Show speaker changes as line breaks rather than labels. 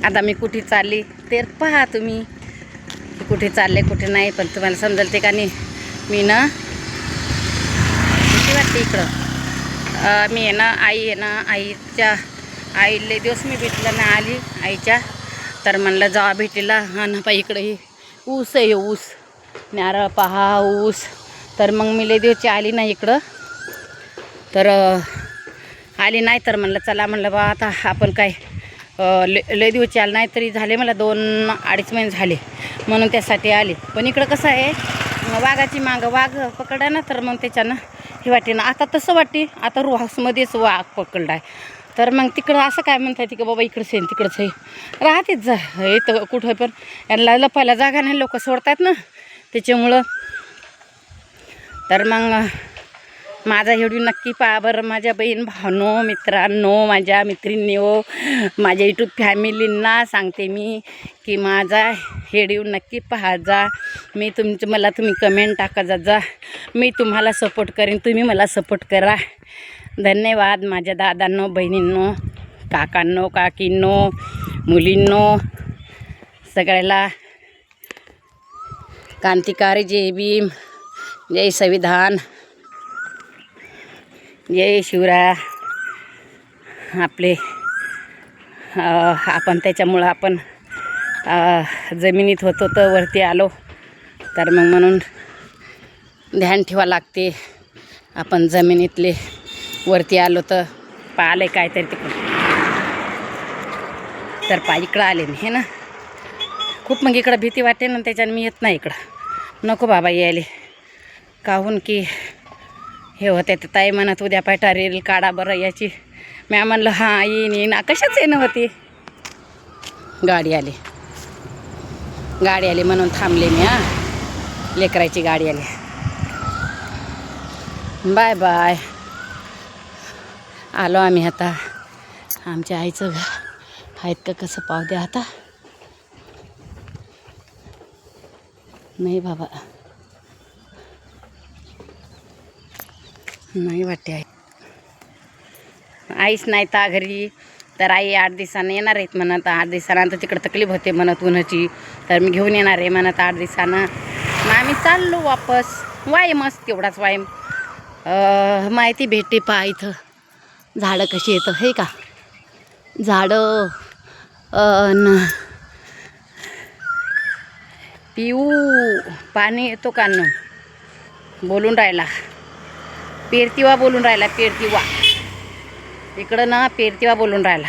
आता मी कुठे चालली ते पहा तुम्ही, कुठे चालले कुठे नाही, पण तुम्हाला समजेल ते का नाही. मी ना किती वाटते इकडं मी आहे ना, आई आहे ना, आईले दिवस मी भेटलं ना आली आईच्या, तर म्हणलं जावा भेटीला. हा ना पाई इकडं ही ऊस आहे, ऊस नारळ पहा ऊस. तर मग मी लय दिवसची आली नाही इकडं, तर आली नाही, तर म्हणलं चला म्हणलं बा आता आपण काय लय दिवस आलं नाही तरी झाले मला 2-2.5 महिने झाले, म्हणून त्यासाठी आले. पण इकडं कसं आहे वाघाची मागं वाघ पकडा ना, तर मग त्याच्यानं हे वाटे ना. आता तसं वाटते आता रुहासमध्येच वाघ पकडला आहे, तर मग तिकडं असं काय म्हणतात की बाबा इकडंच आहे तिकडंच आहे, राहतेच जा हे तर कुठं. पण यांना लपायला जागा नाही, लोक सोडतात ना त्याच्यामुळं. तर मग माझा व्हिडिओ नक्की पहा बरं माझ्या बहीण भावांनो, मित्रांनो, माझ्या मैत्रिणींनो, माझ्या यूट्यूब फॅमिलींना सांगते मी की माझा व्हिडिओ नक्की पहा जा. मला तुम्ही कमेंट टाका जा, मी तुम्हाला सपोर्ट करेन, तुम्ही मला सपोर्ट करा. धन्यवाद माझ्या दादांनो, बहिणींनो, काकांनो, काकींनो, मुलींनो, सगळ्याला. क्रांतिकारी जय भीम, जय संविधान, जय शिवराय. आपले आपण त्याच्यामुळं आपण जमिनीत होतो तर वरती आलो, तर मग म्हणून ध्यान ठेवा लागते. आपण जमिनीतले वरती आलो तर पाहिले काहीतरी तिकडून, तर इकडं आले मी हे ना. खूप मग इकडं भीती वाटते ना, त्याच्यानं मी येत नाही इकडं. नको बाबा यायले, काहून की हे होते. तर ताई म्हणत उद्या पाठा रील काढा बरं याची. मी म्हणलं हां येईन कशाच येणं होती. गाडी आली म्हणून थांबले मी. लेकराची गाडी आली. Bye bye. आलो आम्ही आता. आमच्या आईचं आहेत का कसं पाहू द्या आता. नाही बाबा नाही वाटते आई. आईच नाही ता घरी, तर आई 8 दिवसानं येणार आहेत म्हणत. 8 दिवसानंतर तिकडं तकलीफ होते म्हणत उन्हाची, तर मी घेऊन येणार आहे म्हणत 8 दिवसानं. मग आम्ही चाललो वापस. वायमच तेवढाच वायम. माहिती भेटते पहा इथं झाडं कशी येतं हे का. झाडं पिऊ पाणी येतो का न बोलून राहिला. पेरतिवा बोलून राहिला, पेरतिवा इकडं ना पेरतिवा बोलून राहिला.